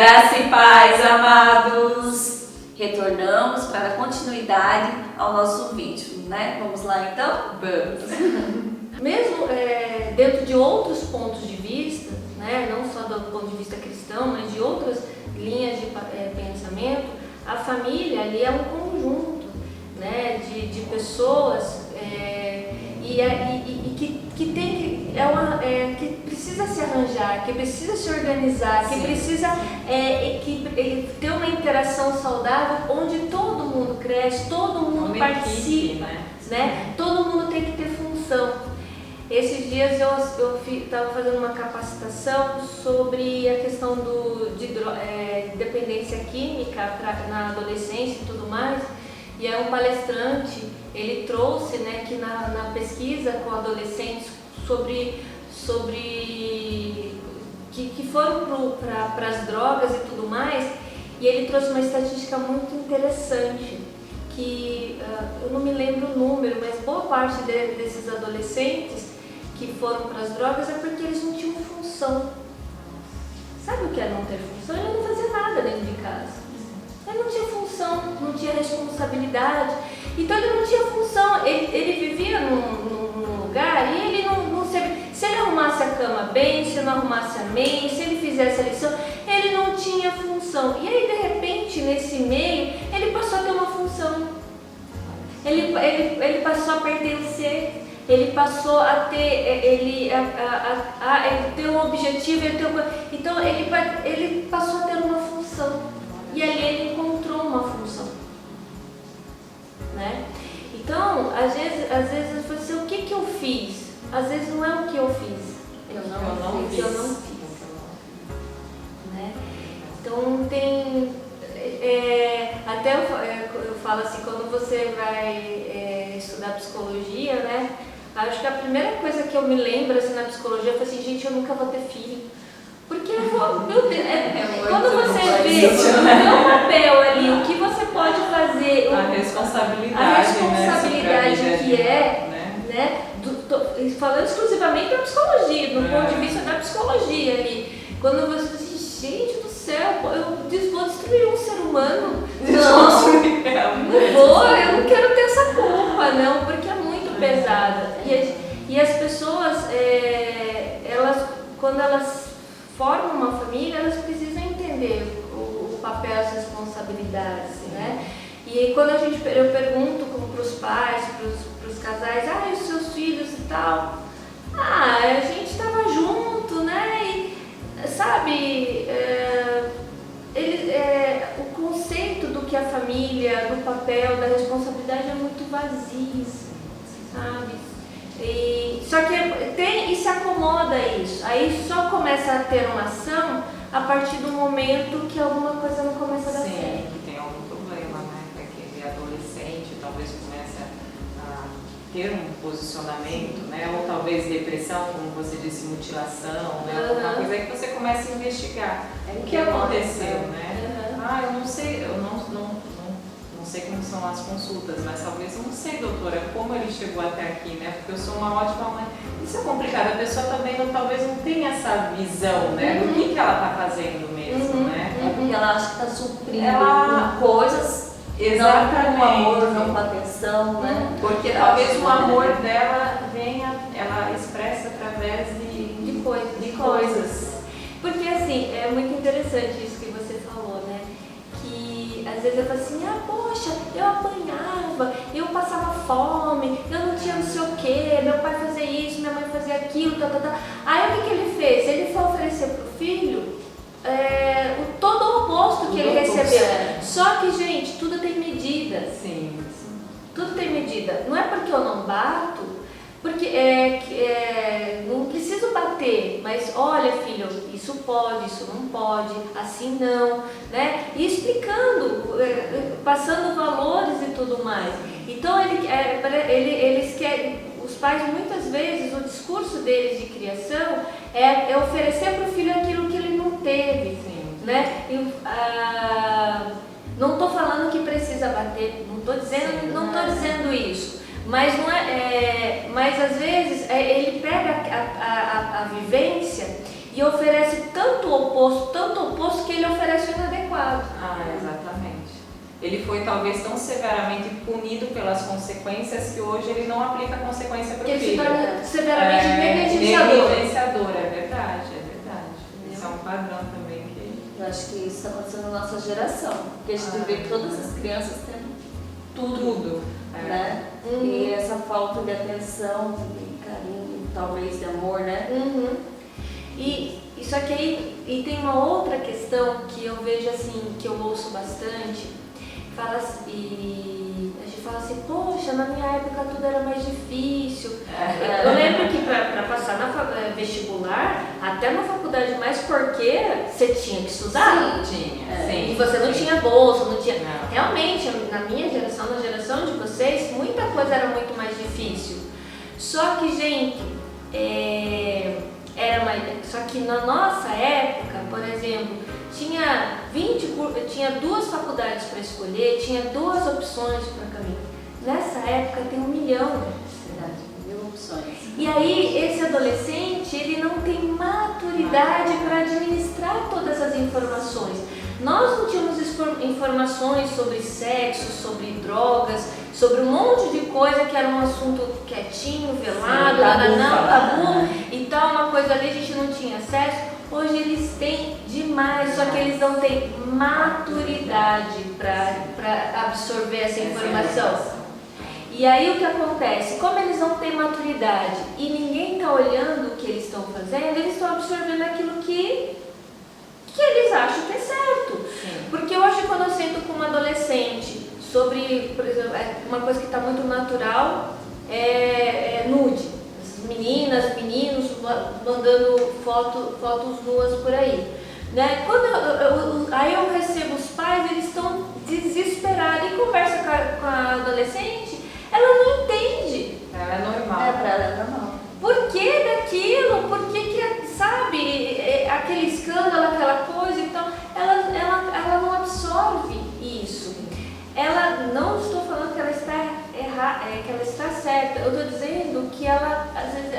Graça e paz, amados! Retornamos para a continuidade ao nosso vídeo, né? Vamos lá então? Vamos! Mesmo dentro de outros pontos de vista, né? Não só do ponto de vista cristão, mas de outras linhas de pensamento, a família ali é um conjunto, né? de pessoas que precisa se arranjar, que precisa se organizar, que precisa ter uma interação saudável onde todo mundo cresce, todo mundo participa, né? Todo mundo tem que ter função. Esses dias eu estava fazendo uma capacitação sobre a questão de dependência química na adolescência e tudo mais, e aí um palestrante, ele trouxe, né, que na pesquisa com adolescentes que foram para as drogas e tudo mais, e ele trouxe uma estatística muito interessante, que eu não me lembro o número, mas boa parte desses adolescentes que foram para as drogas é porque eles não tinham função. Sabe o que é não ter função? Ele não fazia nada dentro de casa. Ele não tinha função, não tinha responsabilidade, então ele não tinha função, ele vivia num lugar e ele não sabia. Se ele arrumasse a cama bem, se não arrumasse amém, se ele fizesse a lição, ele não tinha função. E aí, de repente, nesse meio, ele passou a ter uma função. Ele passou a pertencer, ele passou a ter, ele ter um objetivo, então ele passou a ter uma função. E ali ele encontrou uma função, né? Então, às vezes eu falo assim, o que eu fiz? Às vezes não é o que eu fiz, eu não fiz, né? Então tem, até eu falo assim, quando você vai estudar psicologia, né? Acho que a primeira coisa que eu me lembro assim, na psicologia foi assim, gente, eu nunca vou ter filho. Porque, meu Deus, quando você vê o seu papel ali, o que você pode fazer, a responsabilidade que né? Falando exclusivamente da psicologia, do ponto de vista da psicologia ali. Quando você diz, gente do céu, eu vou destruir um ser humano. Eu não quero ter essa culpa, não, porque é muito pesada. E as pessoas, quando elas formam uma família, elas precisam entender o papel, as responsabilidades, né? E aí, quando eu pergunto para os pais, para os casais, os seus filhos e tal, a gente estava junto, né? E, sabe, o conceito do que a família, do papel, da responsabilidade é muito vazio, sabe? Só que se acomoda isso, aí só começa a ter uma ação a partir do momento que alguma coisa não começa a dar certo. Sim, que tem algum problema, né? Que aquele adolescente talvez comece a ter um posicionamento, né? Ou talvez depressão, como você disse, mutilação, né? Alguma coisa aí que você começa a investigar. O que aconteceu, né? Eu não sei, não sei como são as consultas, mas talvez eu não sei, doutora, como ele chegou até aqui, né? Porque eu sou uma ótima mãe. Isso é complicado, a pessoa também talvez não tenha essa visão, né? Do que ela está fazendo mesmo, né? Porque ela acha que está suprindo com coisas, não com amor, não com atenção, né? Porque talvez o amor dela ela expressa através de coisas. Porque assim, é muito interessante isso que você falou, né? Às vezes eu falo assim, poxa, eu apanhava, eu passava fome, eu não tinha não sei o que, meu pai fazia isso, minha mãe fazia aquilo, Aí o que ele fez? Ele foi oferecer para o filho todo o oposto que ele recebeu. Só que, gente, tudo tem medida. Sim. Tudo tem medida. Não é porque eu não bato, porque não preciso bater, mas olha, filho, isso pode, isso não pode, assim não, né? E explicando, passando valores e tudo mais. Então eles querem, os pais muitas vezes, o discurso deles de criação é oferecer para o filho aquilo que ele não teve. Sim. Né? Não estou falando que precisa bater, não estou dizendo isso. Mas, mas às vezes ele pega a vivência e oferece tanto oposto que ele oferece o inadequado. Exatamente. Ele foi talvez tão severamente punido pelas consequências que hoje ele não aplica a consequência para o filho. Ele se torna severamente negligenciador. Negligenciador, é verdade. Isso é um padrão também que... Eu acho que isso está acontecendo na nossa geração, porque a gente vê todas as crianças tendo tudo. Né? E essa falta de atenção, de carinho, talvez de amor, né? E isso aqui e tem uma outra questão que eu vejo assim, que eu ouço bastante, e a gente fala assim, poxa, na minha época tudo era mais difícil. Eu lembro que para passar na vestibular, até na faculdade mais porqueira, você tinha que estudar. Sim. E você não tinha bolsa, não tinha. Não. Realmente, na minha geração, na geração de vocês, muita coisa era muito mais difícil. Só que, gente, só que na nossa época, por exemplo, tinha 2 faculdades para escolher, tinha 2 opções para caminho. Nessa época tem 1 milhão. Verdade, 1000 opções. E aí esse adolescente, ele não tem maturidade para administrar todas as informações. Nós não tínhamos informações sobre sexo, sobre drogas, sobre um monte de coisa que era um assunto quietinho, velado, tabu e tal, uma coisa ali a gente não tinha acesso. Hoje eles têm demais, só que eles não têm maturidade para absorver essa informação. E aí o que acontece? Como eles não têm maturidade e ninguém está olhando o que eles estão fazendo, eles estão absorvendo aquilo que eles acham que é certo. Porque hoje quando eu sento com um adolescente sobre, por exemplo, uma coisa que está muito natural é nude. Meninas, meninos mandando fotos nuas por aí. Né? Aí eu recebo os pais, eles estão desesperados e conversa com a adolescente, ela não entende. Ela é normal. Pra ela é normal. Por que daquilo? Por que sabe, aquele escândalo, aquela coisa, então ela não absorve isso. Ela, não estou falando que ela está errada, que ela está certa, eu estou dizendo que às vezes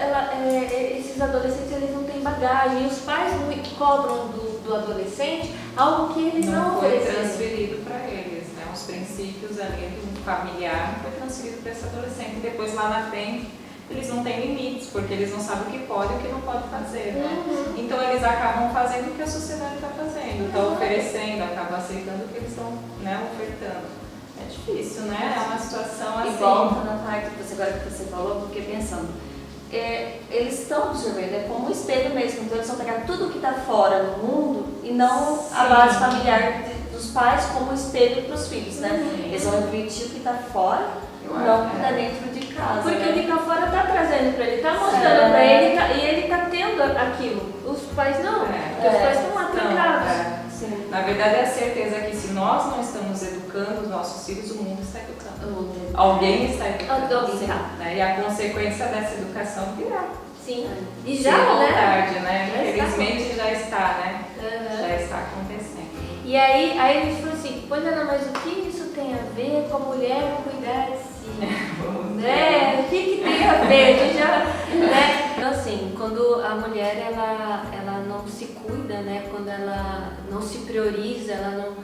esses adolescentes eles não têm bagagem, e os pais cobram do adolescente algo que eles não foi ofereceram. transferido para eles, né? Os princípios ali do familiar foi transferido para esse adolescente, e depois lá na frente eles não têm limites, porque eles não sabem o que pode e o que não pode fazer, né? Então eles acabam fazendo o que a sociedade está fazendo, está oferecendo, acabam aceitando o que eles estão, né, ofertando. É difícil, né? É uma situação assim. E volta na parte agora que você falou, porque pensando, eles estão absorvendo, é como um espelho mesmo, então eles vão pegar tudo que está fora no mundo e não a base familiar dos pais como espelho para os filhos, né? Eles vão refletir o que está fora, não o que está dentro de casa. Porque né? o que está fora está trazendo para ele, está mostrando para ele e ele está tendo aquilo. Os pais não, porque os pais estão lá trancados. Na verdade, é a certeza que se nós não estamos educando os nossos filhos, o mundo está educando. Alguém está educando. Alguém está. Né? E a consequência dessa educação virá. Sim. E já, cedo ou né? tarde, né? Já Infelizmente já está, né? Já está acontecendo. E aí a gente falou assim, pois Ana, mas o que isso tem a ver com a mulher cuidar de si? Né? O que tem a ver? Né? Então assim, quando a mulher ela não se cuida, né? Quando ela não se prioriza, ela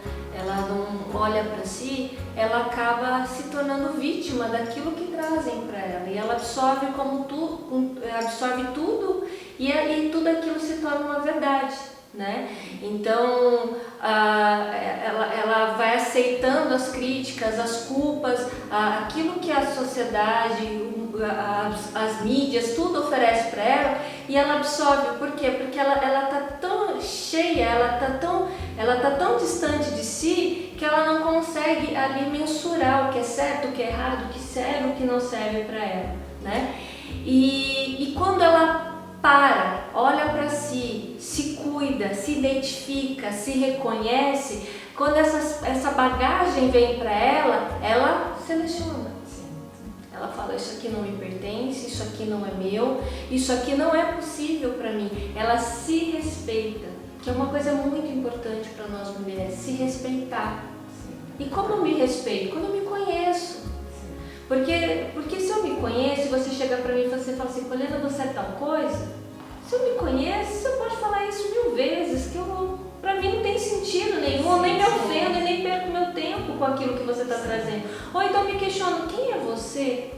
não olha para si, ela acaba se tornando vítima daquilo que trazem para ela. E ela absorve absorve tudo e tudo aquilo se torna uma verdade. Né? Então ela vai aceitando as críticas, as culpas, aquilo que a sociedade, as mídias, tudo oferece para ela e ela absorve. Por quê? Porque ela está tão cheia, ela está tão distante de si que ela não consegue ali mensurar o que é certo, o que é errado, o que serve, o que não serve para ela. Né? E quando ela olha para si, se cuida, se identifica, se reconhece, quando essa bagagem vem para ela seleciona. Ela fala, isso aqui não me pertence, isso aqui não é meu, isso aqui não é possível para mim. Ela se respeita, que é uma coisa muito importante para nós mulheres, se respeitar. E como eu me respeito? Quando eu me conheço. Porque se eu me conheço, você chega pra mim e você fala assim, Poliana, você é tal coisa? Se eu me conheço, você pode falar isso 1000 vezes, que pra mim não tem sentido nenhum, eu nem me ofendo e nem perco meu tempo com aquilo que você está trazendo. Ou então me questiono, quem é você?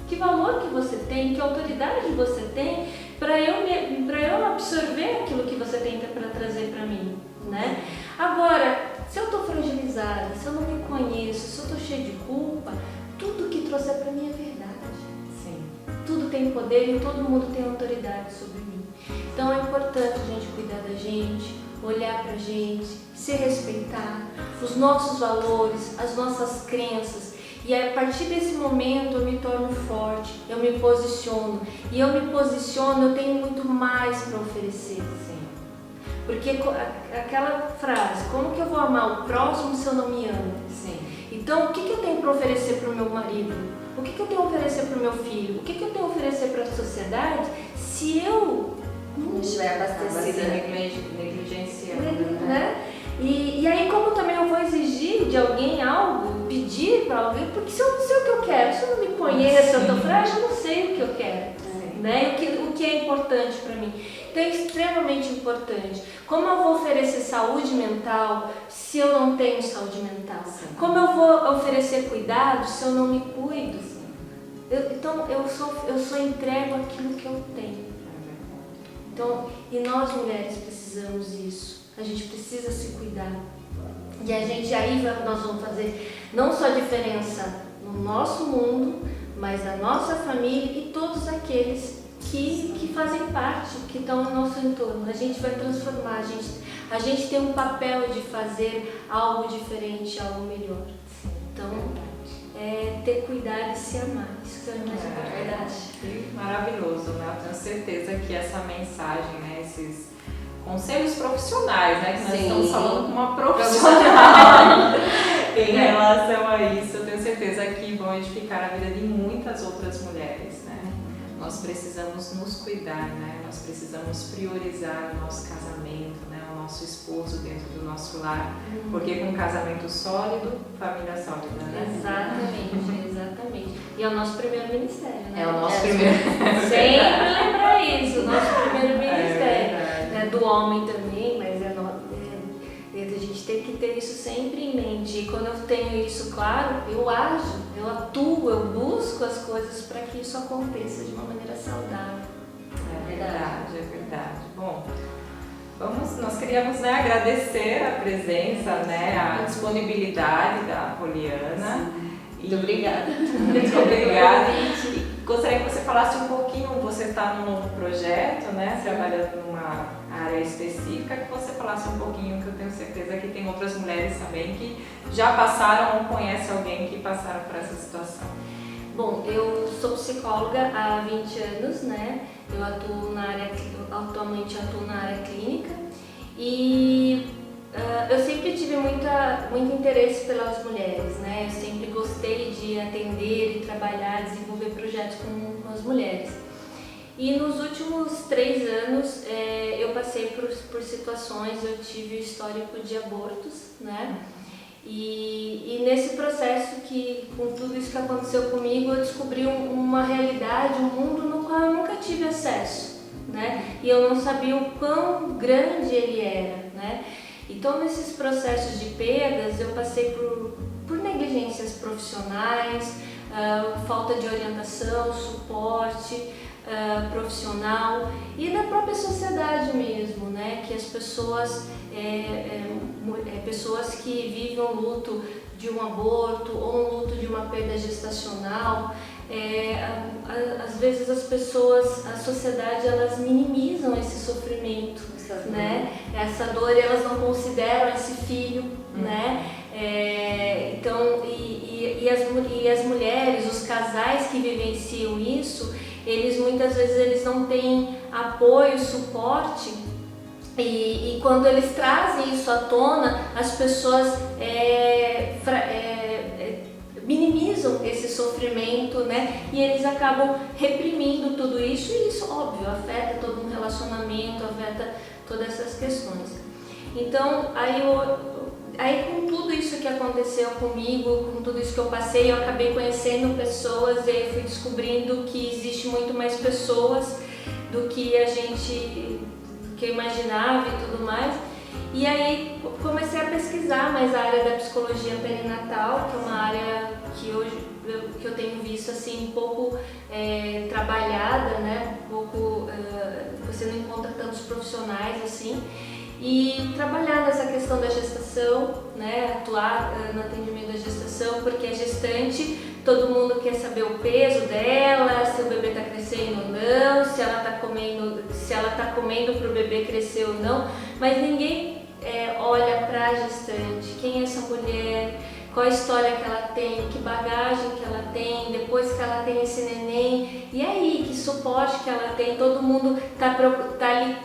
Que valor que você tem? Que autoridade você tem para eu absorver aquilo que você tem para trazer para mim, né? Agora, se eu estou fragilizada, se eu não me conheço, se eu estou cheia de culpa, tudo que trouxer para mim é verdade. Sim. Tudo tem poder e todo mundo tem autoridade sobre mim. Então é importante a gente cuidar da gente, olhar pra gente, se respeitar, os nossos valores, as nossas crenças. E a partir desse momento eu me torno forte, eu me posiciono. E eu me posiciono, eu tenho muito mais para oferecer. Sim. Porque aquela frase, como que eu vou amar o próximo se eu não me amo? Sim. Então, o que eu tenho para oferecer para o meu marido? O que eu tenho a oferecer para o meu filho? O que eu tenho a oferecer para a sociedade se eu não estiver abastecida, negligenciando, né? E aí, como também eu vou exigir de alguém algo, pedir para alguém, porque se eu não sei o que eu quero, se eu não me conheço, eu estou frágil, eu não sei o que eu quero, né? O que é importante para mim. Então é extremamente importante. Como eu vou oferecer saúde mental se eu não tenho saúde mental? Sim. Como eu vou oferecer cuidado se eu não me cuido? Então eu só entrego aquilo que eu tenho. Então, e nós mulheres precisamos disso. A gente precisa se cuidar. E a gente aí nós vamos fazer não só diferença no nosso mundo, mas na nossa família e todos aqueles que fazem parte, que estão no nosso entorno. A gente vai transformar, a gente tem um papel de fazer algo diferente, algo melhor. Então, ter cuidado e se amar. Isso que é mais importante. Maravilhoso, né? Eu tenho certeza que essa mensagem, né? Esses conselhos profissionais, né? Que nós estamos falando com uma profissional em relação a isso, eu tenho certeza que vão edificar a vida de muitas outras mulheres, né? Nós precisamos nos cuidar, né? Nós precisamos priorizar o nosso casamento, né? O nosso esposo dentro do nosso lar, porque com um casamento sólido, família sólida, né? Exatamente. E é o nosso primeiro ministério, né? É o nosso primeiro. Sempre lembrar isso, o nosso primeiro ministério. Né? Do homem também, mas a gente tem que ter isso sempre em mente. E quando eu tenho isso claro, eu ajo, eu atuo, eu busco as coisas para que isso aconteça de uma maneira saudável. É verdade. Bom, nós queríamos, né, agradecer a presença, né, a disponibilidade da Poliana. Muito obrigada. Muito obrigada. E gostaria que você falasse um pouquinho, você está num novo projeto, né, trabalhando numa área específica, que você falasse um pouquinho, que eu tenho certeza que tem outras mulheres também que já passaram ou conhecem alguém que passaram por essa situação. Bom, eu sou psicóloga há 20 anos, né? Eu atualmente atuo na área clínica e eu sempre tive muito interesse pelas mulheres, né? Eu sempre gostei de atender e trabalhar, desenvolver projetos com as mulheres. E nos últimos 3 anos eu passei por situações, eu tive histórico de abortos, né? E nesse processo, com tudo isso que aconteceu comigo, eu descobri uma realidade, um mundo no qual eu nunca tive acesso, né? E eu não sabia o quão grande ele era, né? Então, nesses processos de perdas, eu passei por negligências profissionais, falta de orientação, suporte profissional e da própria sociedade mesmo, né? Que as pessoas, pessoas que vivem o luto de um aborto ou um luto de uma perda gestacional, às vezes a sociedade, elas minimizam esse sofrimento, né? Essa dor, elas não consideram esse filho, né? Então, as mulheres, os casais que vivenciam isso, eles muitas vezes não têm apoio, suporte, e quando eles trazem isso à tona, as pessoas minimizam esse sofrimento, né? E eles acabam reprimindo tudo isso, e isso, óbvio, afeta todo um relacionamento, afeta todas essas questões. Então, aí com tudo isso que aconteceu comigo, com tudo isso que eu passei, eu acabei conhecendo pessoas e fui descobrindo que existe muito mais pessoas do que que eu imaginava e tudo mais. E aí comecei a pesquisar mais a área da psicologia perinatal, que é uma área que eu tenho visto assim um pouco trabalhada, né? Um pouco você não encontra tantos profissionais assim. E trabalhar nessa questão da gestação, né? Atuar no atendimento da gestação, porque a gestante, todo mundo quer saber o peso dela, se o bebê está crescendo ou não, se ela está comendo para o bebê crescer ou não, mas ninguém olha para a gestante, quem é essa mulher, qual a história que ela tem, que bagagem que ela tem, depois que ela tem esse neném, e aí, que suporte que ela tem, todo mundo tá ali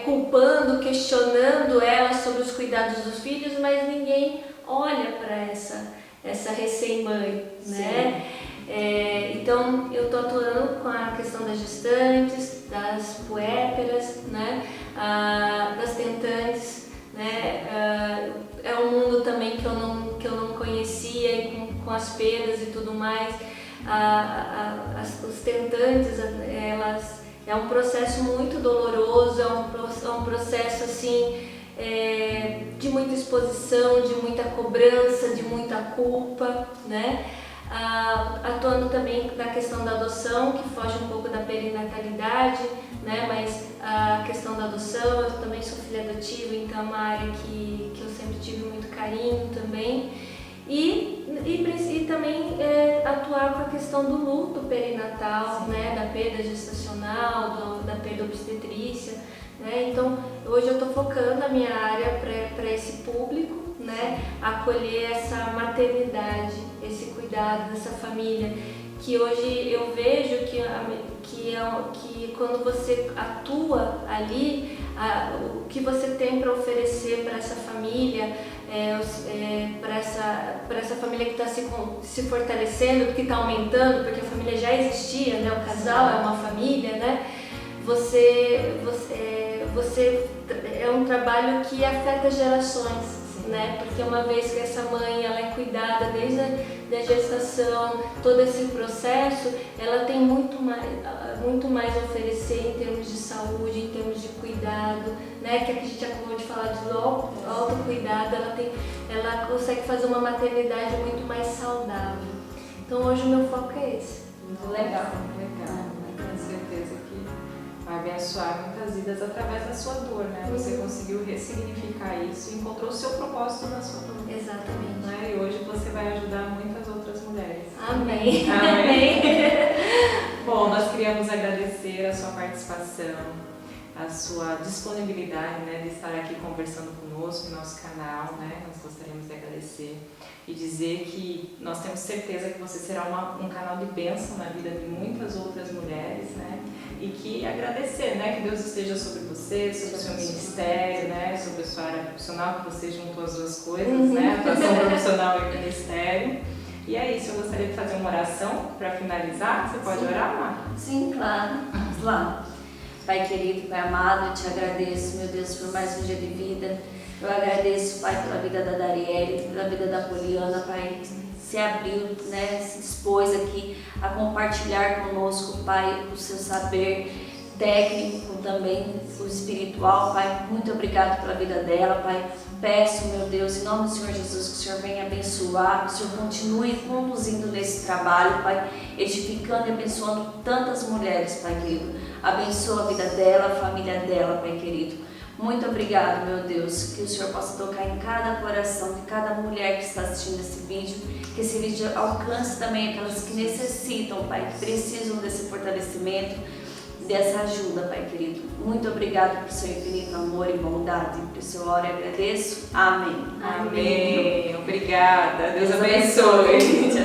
culpando, questionando ela sobre os cuidados dos filhos, mas ninguém olha para essa recém-mãe, né? Então eu estou atuando com a questão das gestantes, das puérperas, né? Das tentantes, né? É um mundo também que eu não conhecia, e com as perdas e tudo mais. Os tentantes, é um processo muito doloroso, é um processo assim de muita exposição, de muita cobrança, de muita culpa, né? Atuando também na questão da adoção, que foge um pouco da perinatalidade, né? Mas a questão da adoção, eu também sou filha adotiva, então é uma área que eu sempre tive muito carinho também. E também atuar com a questão do luto perinatal, né? Da perda gestacional, da perda obstetrícia, né? Então hoje eu estou focando a minha área para esse público, né? Acolher essa maternidade, esse cuidado dessa família, que hoje eu vejo que quando você atua ali, o que você tem para oferecer para essa família, para essa família que está se fortalecendo, que está aumentando, porque a família já existia, né? O casal é uma família, né? Você é um trabalho que afeta gerações, né? Porque uma vez que essa mãe ela é cuidada desde a gestação, todo esse processo, ela tem muito mais a oferecer em termos de saúde, em termos de cuidado, né? Que a gente acabou de falar do autocuidado, ela consegue fazer uma maternidade muito mais saudável. Então hoje o meu foco é esse. Muito legal. Tenho certeza que vai abençoar muitas vidas através da sua dor, né? Você conseguiu ressignificar isso e encontrou o seu propósito na sua dor. Exatamente. Né? E hoje você vai ajudar muitas outras mulheres. Amém. Amém. Bom, nós queríamos agradecer a sua participação, a sua disponibilidade, né, de estar aqui conversando conosco no nosso canal, né? Nós gostaríamos de agradecer e dizer que nós temos certeza que você será um canal de bênção na vida de muitas outras mulheres, né? E que agradecer, né, que Deus esteja sobre você, sobre o seu ministério, né, sobre a sua área profissional, que você juntou as duas coisas, né, atuação profissional e ministério. E é isso, eu gostaria de fazer uma oração para finalizar. Você pode orar, Mar? Sim, claro. Vamos lá. Pai querido, Pai amado, eu te agradeço, meu Deus, por mais um dia de vida. Eu agradeço, Pai, pela vida da Darielle, pela vida da Poliana, Pai, se abriu, né, se dispôs aqui a compartilhar conosco, Pai, o seu saber técnico também, o espiritual, Pai. Muito obrigado pela vida dela, Pai. Peço, meu Deus, em nome do Senhor Jesus, que o Senhor venha abençoar, que o Senhor continue conduzindo nesse trabalho, Pai, edificando e abençoando tantas mulheres, Pai querido. Abençoa a vida dela, a família dela, Pai querido. Muito obrigado, meu Deus, que o Senhor possa tocar em cada coração de cada mulher que está assistindo esse vídeo, que esse vídeo alcance também aquelas que necessitam, Pai, que precisam desse fortalecimento, dessa ajuda, Pai querido. Muito obrigado por seu infinito amor e bondade. Por isso eu oro e agradeço. Amém. Amém. Obrigada. Deus abençoe.